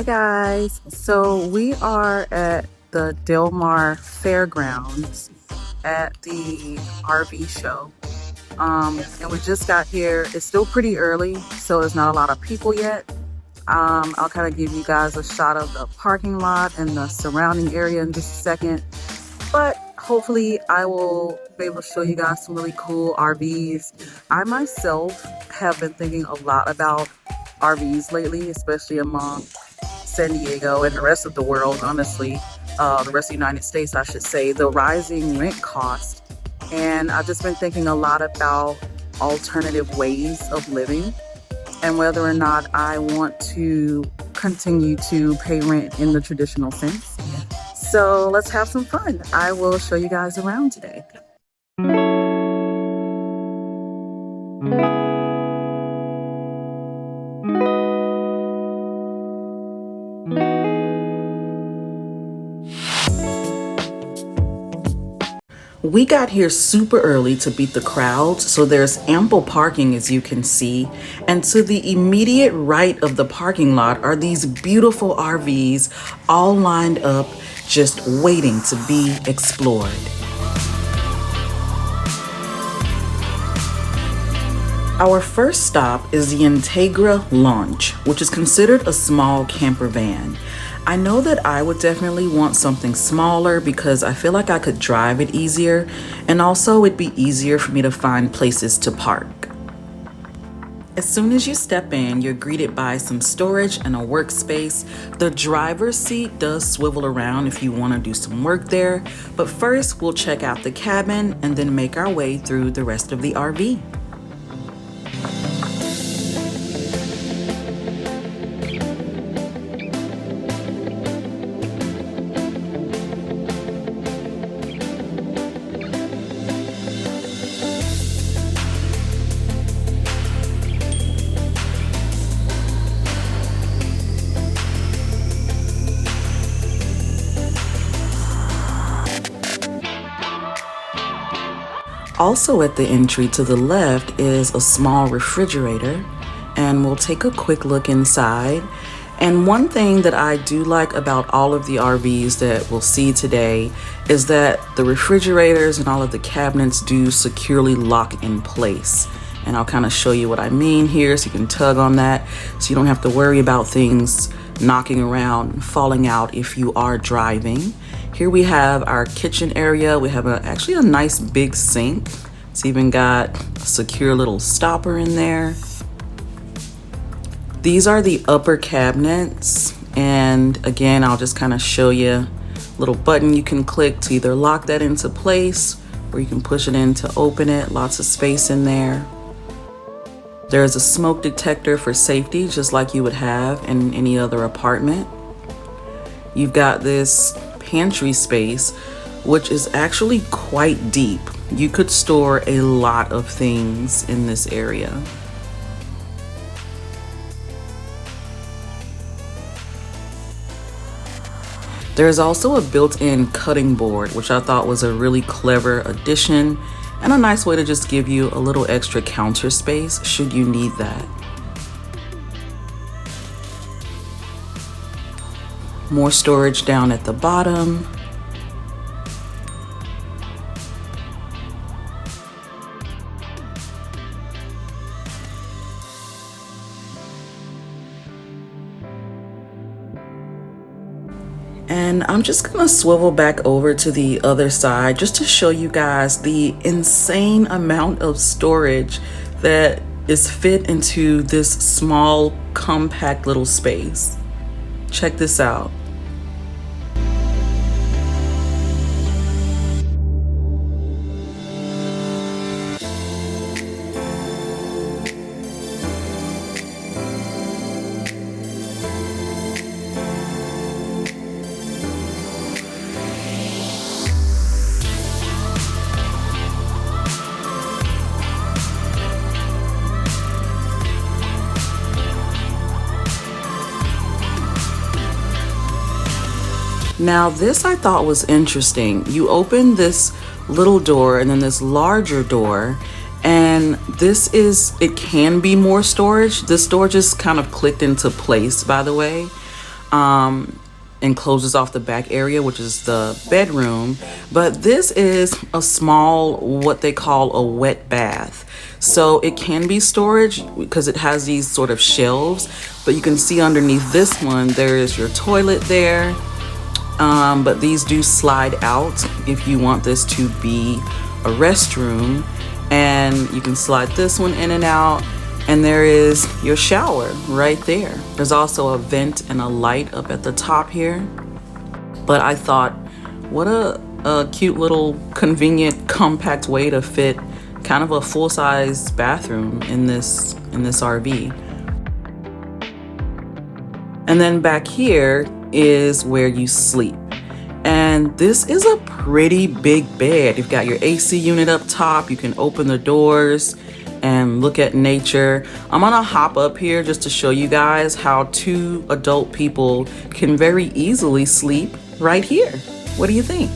guys, so we are at the Mar Fairgrounds at the RV show. And we just got here. It's still pretty early, so there's not a lot of people yet. I'll kind of give you guys a shot of the parking lot and the surrounding area in just a second. But hopefully I will be able to show you guys some really cool RVs. I myself have been thinking a lot about RVs lately, especially among San Diego and the rest of the world, honestly, the rest of the United States, I should say, the rising rent cost. And I've just been thinking a lot about alternative ways of living and whether or not I want to continue to pay rent in the traditional sense. So let's have some fun. I will show you guys around today. We got here super early to beat the crowds, so there's ample parking as you can see. And to the immediate right of the parking lot are these beautiful RVs all lined up, just waiting to be explored. Our first stop is the Integra Lounge, which is considered a small camper van. I know that I would definitely want something smaller because I feel like I could drive it easier, and also it'd be easier for me to find places to park. As soon as you step in, you're greeted by some storage and a workspace. The driver's seat does swivel around if you want to do some work there, but first we'll check out the cabin and then make our way through the rest of the RV. Also at the entry to the left is a small refrigerator, and we'll take a quick look inside. And one thing that I do like about all of the RVs that we'll see today is that the refrigerators and all of the cabinets do securely lock in place. And I'll kind of show you what I mean here so you can tug on that so you don't have to worry about things knocking around and falling out if you are driving. Here we have our kitchen area. We have actually a nice big sink. It's even got a secure little stopper in there. These are the upper cabinets. And again, I'll just kind of show you a little button you can click to either lock that into place or you can push it in to open it. Lots of space in there. There's a smoke detector for safety, just like you would have in any other apartment. You've got this pantry space, which is actually quite deep. You could store a lot of things in this area. There's also a built-in cutting board, which I thought was a really clever addition and a nice way to just give you a little extra counter space should you need that. More storage down at the bottom. And I'm just gonna swivel back over to the other side just to show you guys the insane amount of storage that is fit into this small, compact little space. Check this out. Now this I thought was interesting. You open this little door and then this larger door, and it can be more storage. This door just kind of clicked into place, by the way. and closes off the back area, which is the bedroom. But this is a small, what they call a wet bath. So it can be storage because it has these sort of shelves, but you can see underneath this one, there is your toilet there. But these do slide out if you want this to be a restroom, and you can slide this one in and out. And there is your shower right there. There's also a vent and a light up at the top here. But I thought, what a cute little convenient compact way to fit kind of a full-size bathroom in this RV. And then back here is where you sleep. And this is a pretty big bed. You've got your AC unit up top. You can open the doors and look at nature. I'm gonna hop up here just to show you guys how two adult people can very easily sleep right here. What do you think?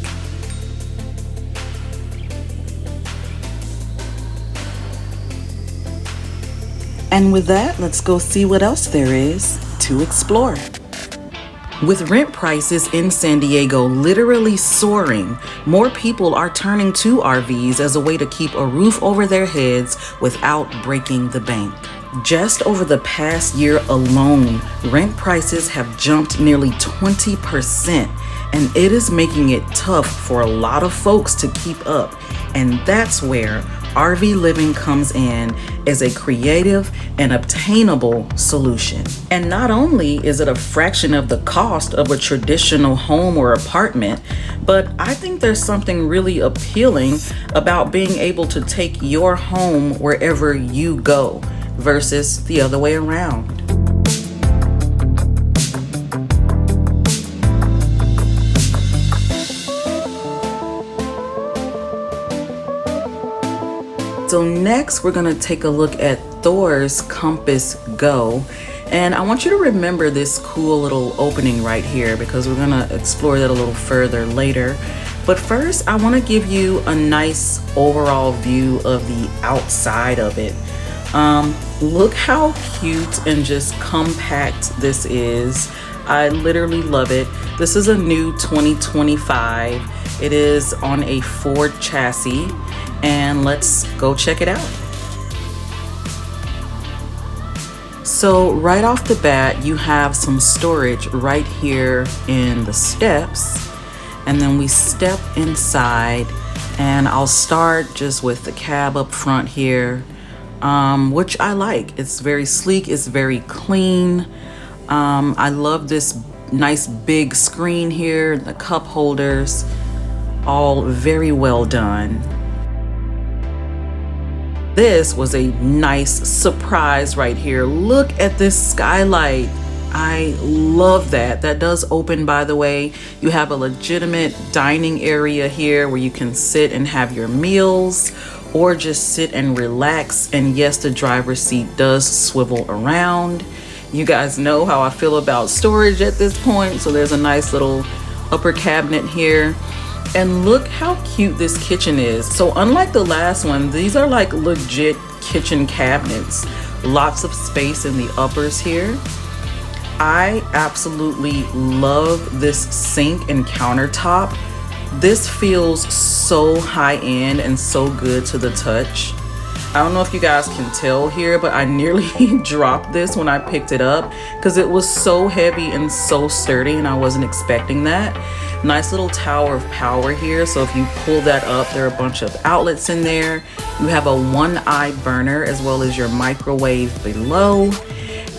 And with that, let's go see what else there is to explore. With rent prices in San Diego literally soaring, more people are turning to RVs as a way to keep a roof over their heads without breaking the bank. Just over the past year alone, rent prices have jumped nearly 20%, and it is making it tough for a lot of folks to keep up. And that's where RV living comes in as a creative and obtainable solution. And not only is it a fraction of the cost of a traditional home or apartment, but I think there's something really appealing about being able to take your home wherever you go versus the other way around. So next, we're gonna take a look at Thor's Compass Go. And I want you to remember this cool little opening right here because we're gonna explore that a little further later. But first, I wanna give you a nice overall view of the outside of it. Look how cute and just compact this is. I literally love it. This is a new 2025. It is on a Ford chassis. And let's go check it out. So right off the bat, you have some storage right here in the steps. And then we step inside, and I'll start just with the cab up front here, which I like. It's very sleek, it's very clean. I love this nice big screen here, the cup holders, all very well done. This was a nice surprise right here. Look at this skylight. I love that. That does open, by the way. You have a legitimate dining area here where you can sit and have your meals or just sit and relax. And yes, the driver's seat does swivel around. You guys know how I feel about storage at this point. So there's a nice little upper cabinet here. And look how cute this kitchen is. So unlike the last one, these are like legit kitchen cabinets. Lots of space in the uppers here. I absolutely love this sink and countertop. This feels so high end and so good to the touch. I don't know if you guys can tell here, but I nearly dropped this when I picked it up because it was so heavy and so sturdy and I wasn't expecting that. Nice little tower of power here. So if you pull that up, there are a bunch of outlets in there. You have a 1-eye burner as well as your microwave below.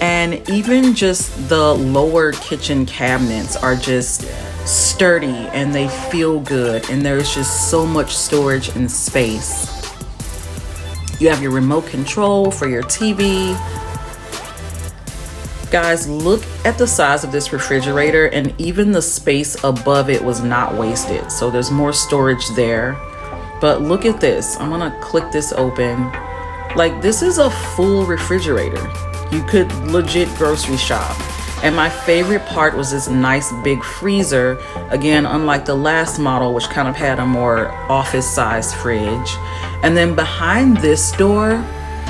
And even just the lower kitchen cabinets are just sturdy and they feel good. And there's just so much storage and space. You have your remote control for your TV. Guys, look at the size of this refrigerator, and even the space above it was not wasted. So there's more storage there. But look at this. I'm gonna click this open. Like, this is a full refrigerator. You could legit grocery shop. And my favorite part was this nice big freezer. Again, unlike the last model, which kind of had a more office-sized fridge. And then behind this door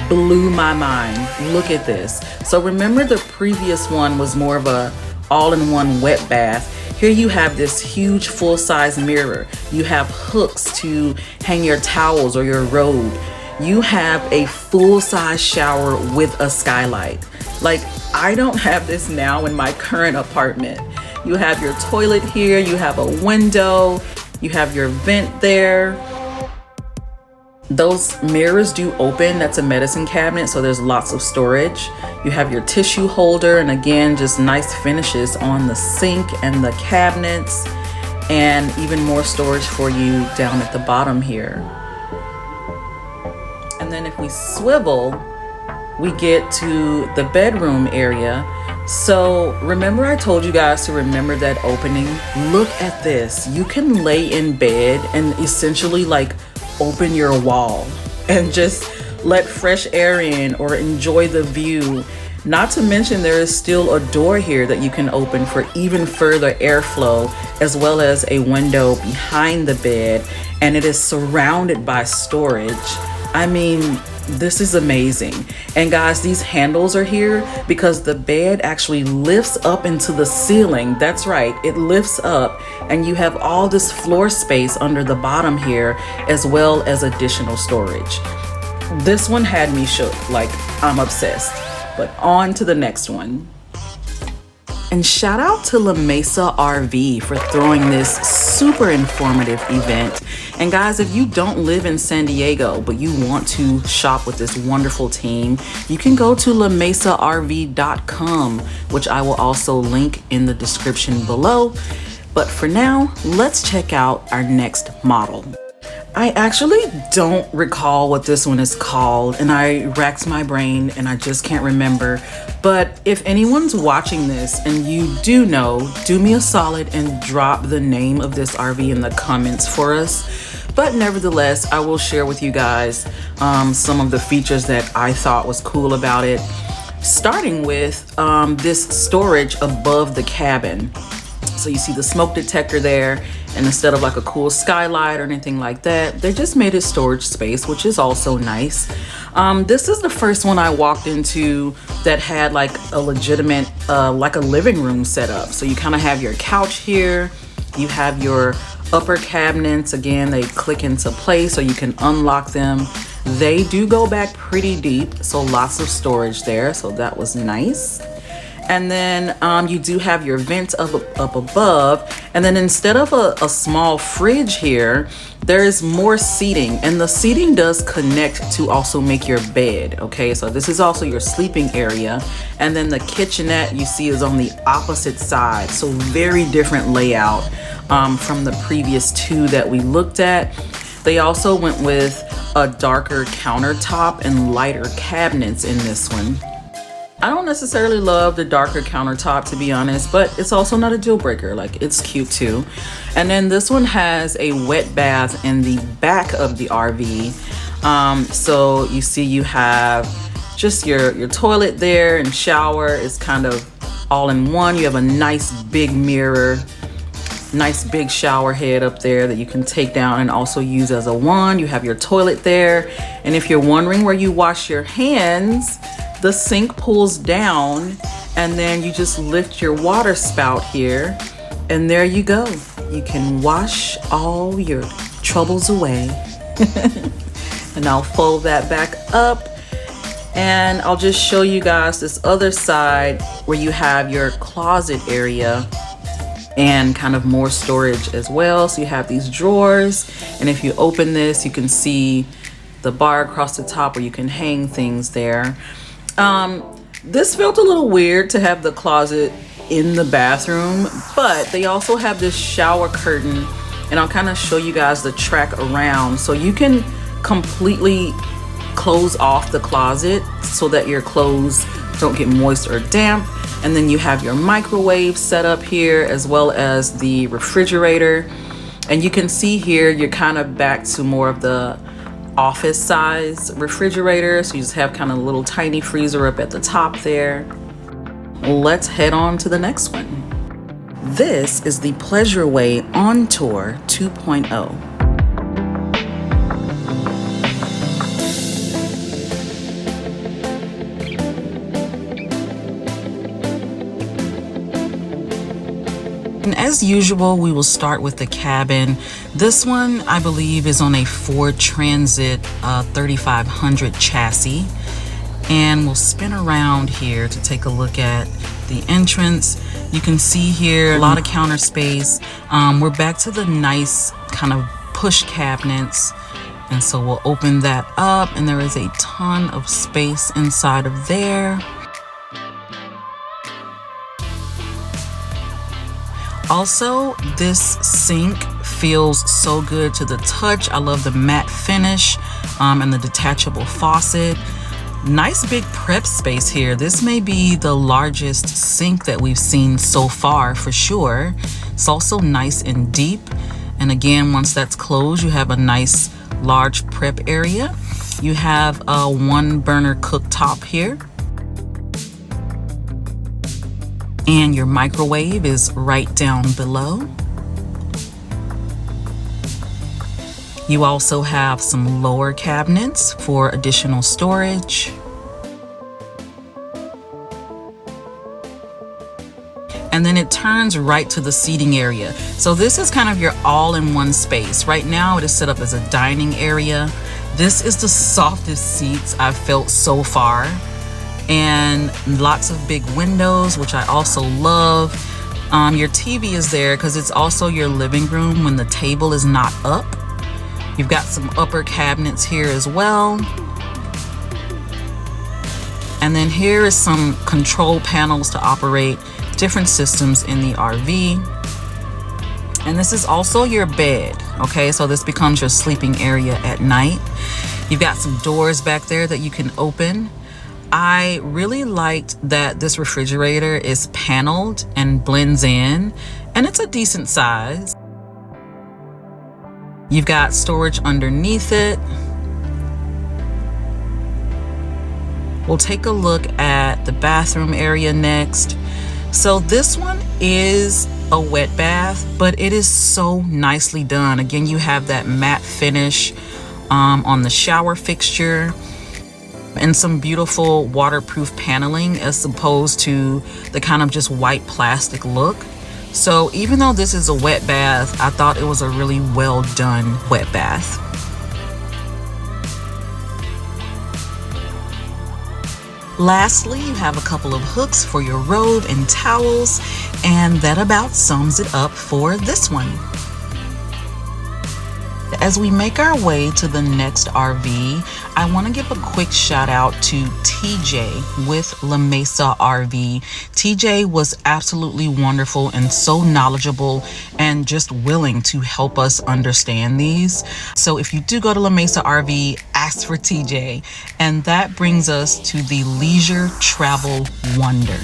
blew my mind. Look at this. So remember the previous one was more of a all-in-one wet bath. Here you have this huge full-size mirror. You have hooks to hang your towels or your robe. You have a full-size shower with a skylight. Like, I don't have this now in my current apartment. You have your toilet here, you have a window, you have your vent there. Those mirrors do open. That's a medicine cabinet, so there's lots of storage. You have your tissue holder, and again, just nice finishes on the sink and the cabinets, and even more storage for you down at the bottom here. And then if we swivel, we get to the bedroom area. So remember I told you guys to remember that opening? Look at this. You can lay in bed and essentially like open your wall and just let fresh air in or enjoy the view. Not to mention there is still a door here that you can open for even further airflow, as well as a window behind the bed, and it is surrounded by storage. I mean, this is amazing. And guys, these handles are here because the bed actually lifts up into the ceiling. That's right, it lifts up, and you have all this floor space under the bottom here, as well as additional storage. This one had me shook, like I'm obsessed. But on to the next one. And shout out to La Mesa RV for throwing this super informative event. And guys, if you don't live in San Diego, but you want to shop with this wonderful team, you can go to lamesarv.com, which I will also link in the description below. But for now, let's check out our next model. I actually don't recall what this one is called, and I racked my brain and I just can't remember. But if anyone's watching this and you do know, do me a solid and drop the name of this RV in the comments for us. But nevertheless, I will share with you guys some of the features that I thought was cool about it. Starting with this storage above the cabin. So you see the smoke detector there, and instead of like a cool skylight or anything like that, they just made it storage space, which is also nice. This is the first one I walked into that had like a legitimate, like a living room setup. So you kind of have your couch here, you have your upper cabinets. Again, they click into place so you can unlock them. They do go back pretty deep, so lots of storage there, so that was nice. And then you do have your vent up above, and then instead of a small fridge here, there is more seating, and the seating does connect to also make your bed. Okay, so this is also your sleeping area, and then the kitchenette you see is on the opposite side, so very different layout from the previous two that we looked at. They also went with a darker countertop and lighter cabinets in this one. I don't necessarily love the darker countertop, to be honest, but it's also not a deal breaker. Like, it's cute too. And then this one has a wet bath in the back of the RV. So you see you have just your toilet there, and shower is kind of all in one. You have a nice big mirror, nice big shower head up there that you can take down and also use as a wand. You have your toilet there. And if you're wondering where you wash your hands, the sink pulls down, and then you just lift your water spout here, and there you go. You can wash all your troubles away. And I'll fold that back up, and I'll just show you guys this other side where you have your closet area and kind of more storage as well. So you have these drawers, and if you open this, you can see the bar across the top where you can hang things there. This felt a little weird to have the closet in the bathroom, but they also have this shower curtain, and I'll kind of show you guys the track around. So you can completely close off the closet so that your clothes don't get moist or damp. And then you have your microwave set up here, as well as the refrigerator. And you can see here, you're kind of back to more of the office size refrigerator, so you just have kind of a little tiny freezer up at the top there. Let's head on to the next one. This is the Pleasure Way On Tour 2.0. As usual, we will start with the cabin. This one, I believe, is on a Ford Transit 3500 chassis. And we'll spin around here to take a look at the entrance. You can see here a lot of counter space. We're back to the nice kind of push cabinets. And so we'll open that up, and there is a ton of space inside of there. Also, this sink feels so good to the touch. I love the matte finish and the detachable faucet. Nice big prep space here. This may be the largest sink that we've seen so far for sure. It's also nice and deep. And again, once that's closed, you have a nice large prep area. You have a 1-burner cooktop here. And your microwave is right down below. You also have some lower cabinets for additional storage. And then it turns right to the seating area. So this is kind of your all-in-one space. Right now it is set up as a dining area. This is the softest seats I've felt so far. And lots of big windows, which I also love. Your TV is there because it's also your living room when the table is not up. You've got some upper cabinets here as well. And then here is some control panels to operate different systems in the RV. And this is also your bed, okay? So this becomes your sleeping area at night. You've got some doors back there that you can open. I really liked that this refrigerator is paneled and blends in, and it's a decent size. You've got storage underneath it. We'll take a look at the bathroom area next. So this one is a wet bath, but it is so nicely done. Again, you have that matte finish on the shower fixture and some beautiful waterproof paneling as opposed to the kind of just white plastic look. So even though this is a wet bath, I thought it was a really well done wet bath. Lastly, you have a couple of hooks for your robe and towels, and that about sums it up for this one. As we make our way to the next RV, I want to give a quick shout out to TJ with La Mesa RV. TJ was absolutely wonderful and so knowledgeable and just willing to help us understand these. So if you do go to La Mesa RV, ask for TJ. And that brings us to the leisure travel wonder.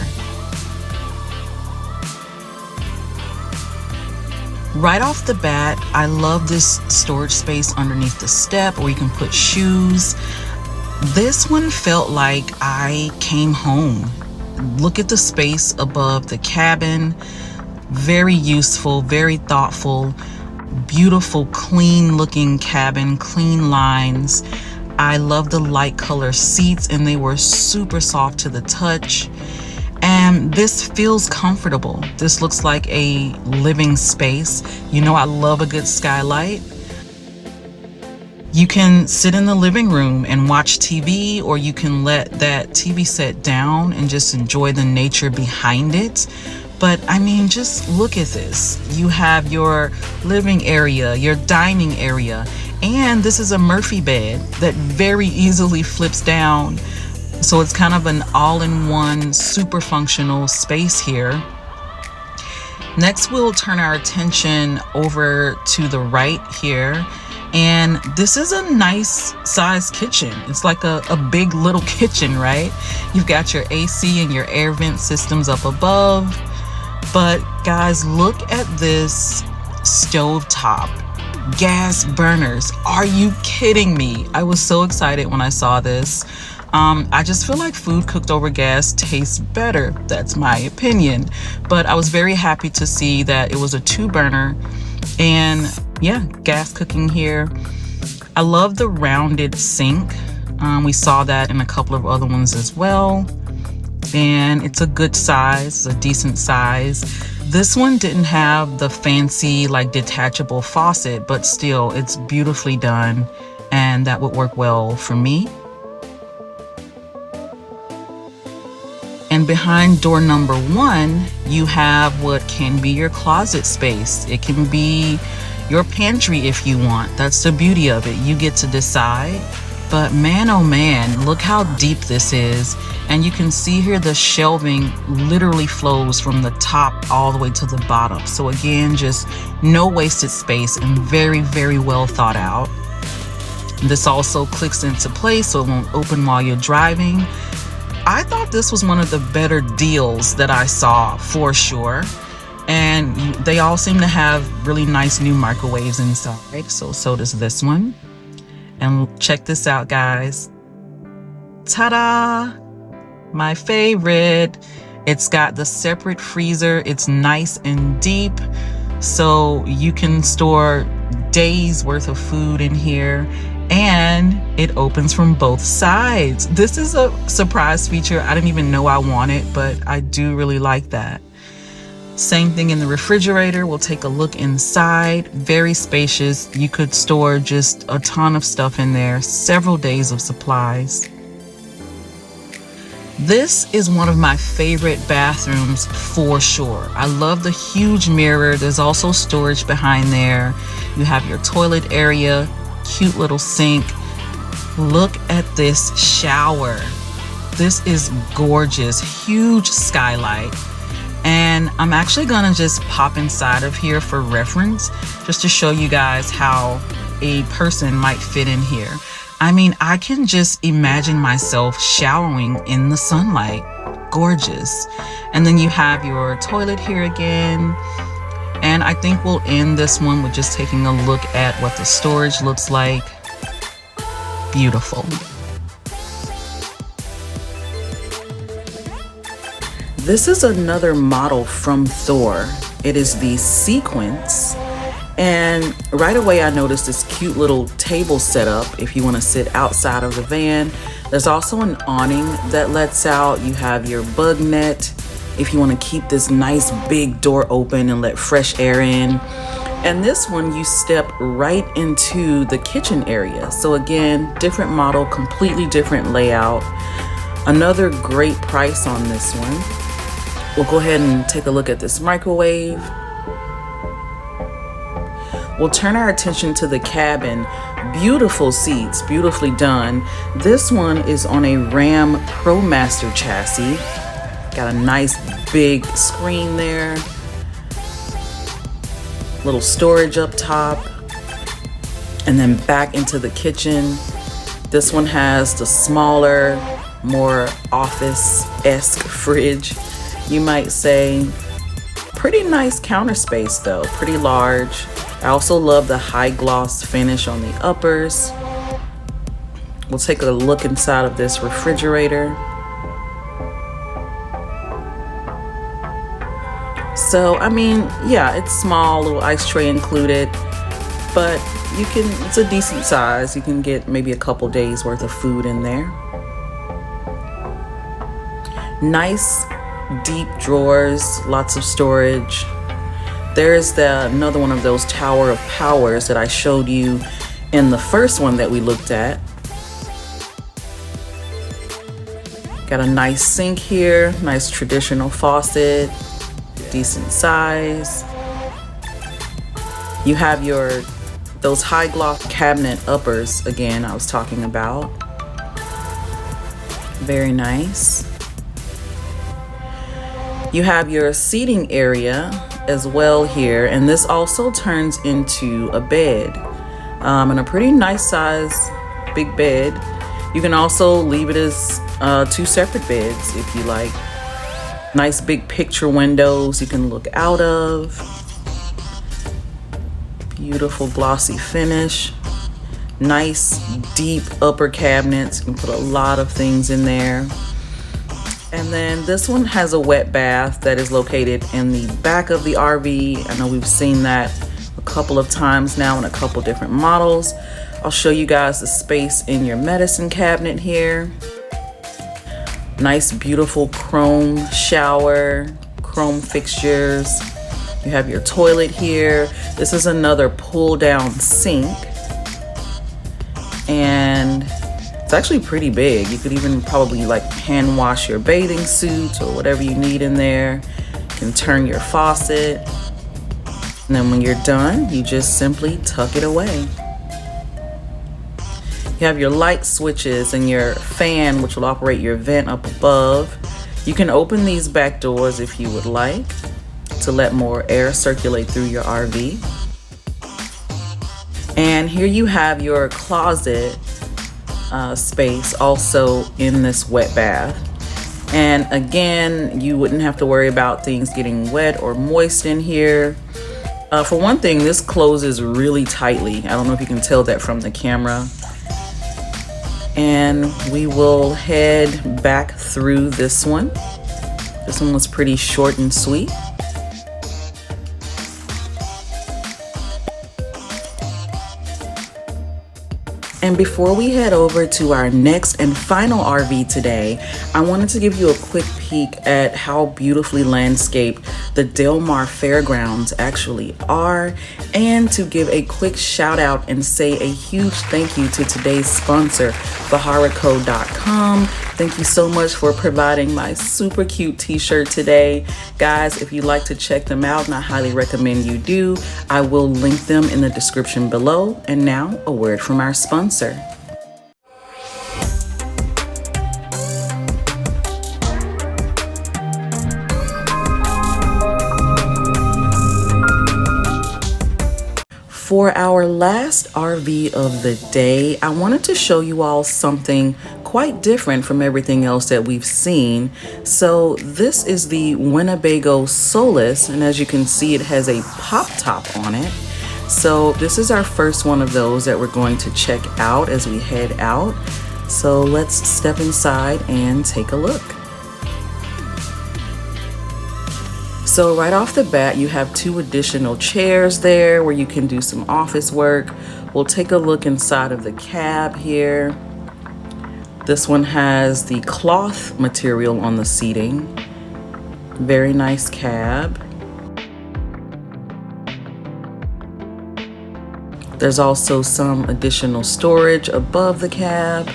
Right off the bat, I love this storage space underneath the step where you can put shoes. This one felt like I came home. Look at the space above the cabin. Very useful, very thoughtful, beautiful, clean looking cabin, clean lines. I love the light color seats, and they were super soft to the touch. And this feels comfortable. This looks like a living space. You know, I love a good skylight. You can sit in the living room and watch TV, or you can let that TV set down and just enjoy the nature behind it. But I mean, just look at this. You have your living area, your dining area, and this is a Murphy bed that very easily flips down. So it's kind of an all-in-one super functional space here. Next, we'll turn our attention over to the right here. And this is a nice size kitchen. It's like a big little kitchen, right? You've got your AC and your air vent systems up above. But guys, look at this stovetop. Gas burners. Are you kidding me? I was so excited when I saw this. I just feel like food cooked over gas tastes better. That's my opinion. But I was very happy to see that it was a 2-burner. And yeah, gas cooking here. I love the rounded sink. We saw that in a couple of other ones as well. and it's a good size, a decent size. This one didn't have the fancy like detachable faucet, but still it's beautifully done, and that would work well for me. And behind door number 1, you have what can be your closet space. It can be your pantry if you want. That's the beauty of it. You get to decide. But man, oh man, look how deep this is. And you can see here the shelving literally flows from the top all the way to the bottom. So again, just no wasted space and very, very well thought out. This also clicks into place so it won't open while you're driving. I thought this was one of the better deals that I saw for sure. And they all seem to have really nice new microwaves inside. So does this one. And check this out, guys. Ta-da! My favorite. It's got the separate freezer. It's nice and deep, so you can store days worth of food in here. And it opens from both sides. This is a surprise feature. I didn't even know I wanted, but I do really like that. Same thing in the refrigerator. We'll take a look inside. Very spacious. You could store just a ton of stuff in there, several days of supplies. This is one of my favorite bathrooms for sure. I love the huge mirror. There's also storage behind there. You have your toilet area, cute little sink. Look at this shower. This is gorgeous. Huge skylight. And I'm actually gonna just pop inside of here for reference, just to show you guys how a person might fit in here. I mean, I can just imagine myself showering in the sunlight. Gorgeous. And then you have your toilet here again. And I think we'll end this one with just taking a look at what the storage looks like. Beautiful. This is another model from Thor. It is the Sequence. And right away I noticed this cute little table setup if you want to sit outside of the van. There's also an awning that lets out. You have your bug net if you want to keep this nice big door open and let fresh air in. And this one you step right into the kitchen area. So again, different model, completely different layout. Another great price on this one. We'll go ahead and take a look at this microwave. We'll turn our attention to the cabin. Beautiful seats, beautifully done. This one is on a Ram ProMaster chassis. Got a nice big screen there. Little storage up top. And then back into the kitchen. This one has the smaller, more office-esque fridge, you might say. Pretty nice counter space though, pretty large. I also love the high gloss finish on the uppers. We'll take a look inside of this refrigerator. So, I mean, yeah, it's small, little ice tray included, but it's a decent size. You can get maybe a couple days worth of food in there. Nice deep drawers, lots of storage. There's another one of those Tower of Powers that I showed you in the first one that we looked at. Got a nice sink here, nice traditional faucet, decent size. You have those high gloss cabinet uppers again I was talking about. Very nice. You have your seating area as well here, and this also turns into a bed, and a pretty nice size big bed. You can also leave it as 2 separate beds if you like. Nice big picture windows you can look out of. Beautiful glossy finish. Nice deep upper cabinets. You can put a lot of things in there. And then this one has a wet bath that is located in the back of the RV. I know we've seen that a couple of times now in a couple different models. I'll show you guys the space in your medicine cabinet here. Nice, beautiful chrome shower, chrome fixtures. You have your toilet here. This is another pull down sink. And it's actually pretty big. You could even probably like hand wash your bathing suit or whatever you need in there. You can turn your faucet. And then when you're done, you just simply tuck it away. You have your light switches and your fan, which will operate your vent up above. You can open these back doors if you would like to let more air circulate through your RV. And here you have your closet space also in this wet bath. And again, you wouldn't have to worry about things getting wet or moist in here. For one thing, this closes really tightly. I don't know if you can tell that from the camera. And we will head back through this one. This one was pretty short and sweet. And before we head over to our next and final RV today, I wanted to give you a quick peek at how beautifully landscaped the Mar Fairgrounds actually are, and to give a quick shout out and say a huge thank you to today's sponsor, thecoreanelashan. Thank you so much for providing my super cute t-shirt today. Guys, if you'd like to check them out, and I highly recommend you do, I will link them in the description below. And now, a word from our sponsor. For our last RV of the day, I wanted to show you all something quite different from everything else that we've seen. So this is the Winnebago Solus, and as you can see, it has a pop top on it. So this is our first one of those that we're going to check out as we head out. So let's step inside and take a look. So right off the bat, you have 2 additional chairs there where you can do some office work. We'll take a look inside of the cab here. This one has the cloth material on the seating. Very nice cab. There's also some additional storage above the cab.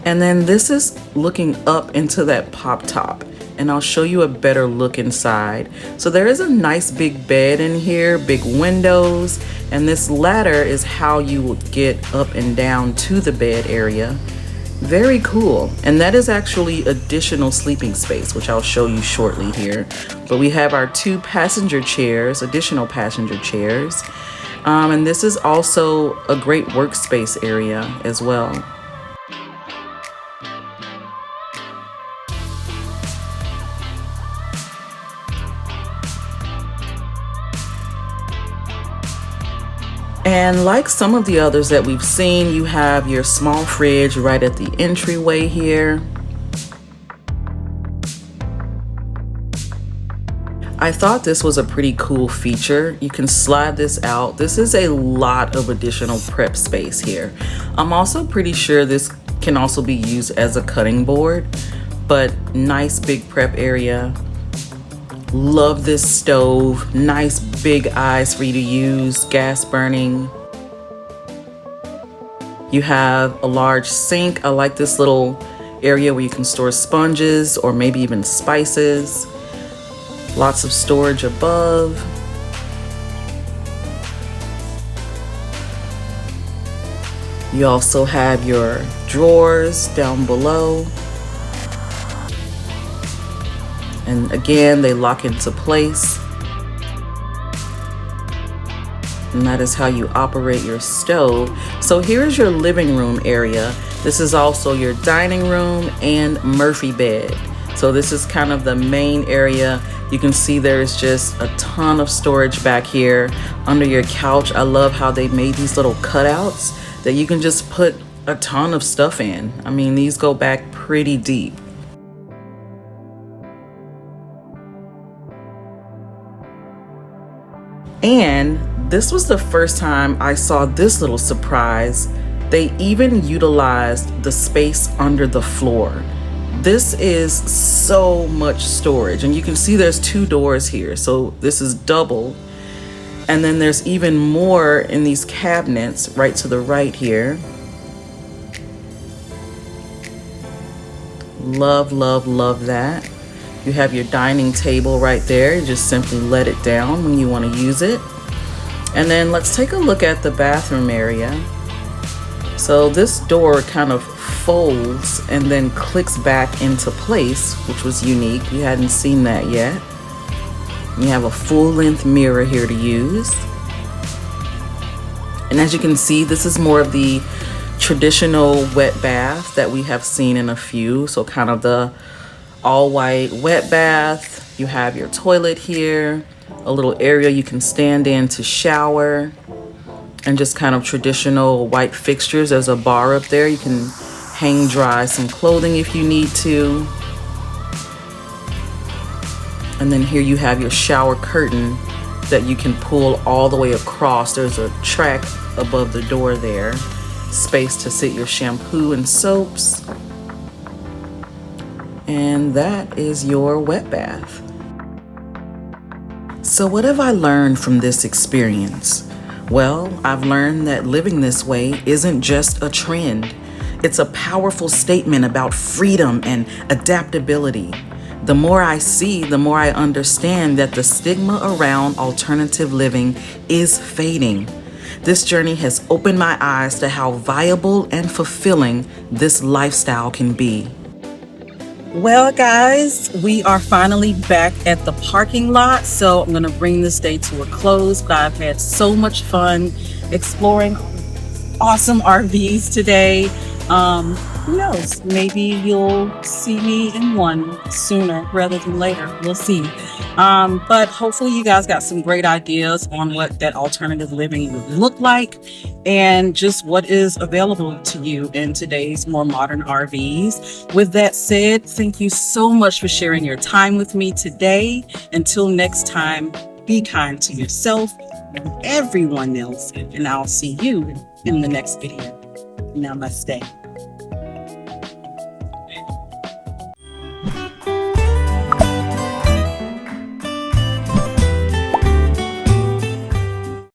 And then this is looking up into that pop top, and I'll show you a better look inside. So there is a nice big bed in here, big windows, and this ladder is how you will get up and down to the bed area. Very cool. And that is actually additional sleeping space, which I'll show you shortly here. But we have our 2 passenger chairs, additional passenger chairs. And this is also a great workspace area as well. And like some of the others that we've seen, you have your small fridge right at the entryway here. I thought this was a pretty cool feature. You can slide this out. This is a lot of additional prep space here. I'm also pretty sure this can also be used as a cutting board, but nice big prep area. Love this stove. Nice big eyes for you to use, gas burning. You have a large sink. I like this little area where you can store sponges or maybe even spices. Lots of storage above. You also have your drawers down below. And again, they lock into place. And that is how you operate your stove. So here's your living room area. This is also your dining room and Murphy bed. So this is kind of the main area. You can see there's just a ton of storage back here under your couch. I love how they made these little cutouts that you can just put a ton of stuff in. I mean, these go back pretty deep. And this was the first time I saw this little surprise They even utilized the space under the floor. This is so much storage, and you can see there's 2 doors here, so this is double. And then there's even more in these cabinets right to the right here. Love, love, love that. You have your dining table right there. You just simply let it down when you want to use it. And then let's take a look at the bathroom area. So this door kind of folds and then clicks back into place, which was unique. You hadn't seen that yet. You have a full-length mirror here to use. And as you can see, this is more of the traditional wet bath that we have seen in a few. So kind of the all-white wet bath. You have your toilet here, a little area you can stand in to shower, and just kind of traditional white fixtures. There's a bar up there. You can hang dry some clothing if you need to. And then here you have your shower curtain that you can pull all the way across. There's a track above the door there. Space to sit your shampoo and soaps. And that is your wet bath. So what have I learned from this experience? Well, I've learned that living this way isn't just a trend. It's a powerful statement about freedom and adaptability. The more I see, the more I understand that the stigma around alternative living is fading. This journey has opened my eyes to how viable and fulfilling this lifestyle can be. Well, guys, we are finally back at the parking lot, so I'm going to bring this day to a close, but I've had so much fun exploring awesome RVs today. Who knows, maybe you'll see me in one sooner rather than later. We'll see. But hopefully you guys got some great ideas on what that alternative living would look like and just what is available to you in today's more modern RVs. With that said, thank you so much for sharing your time with me today. Until next time, be kind to yourself and everyone else, and I'll see you in the next video. Namaste.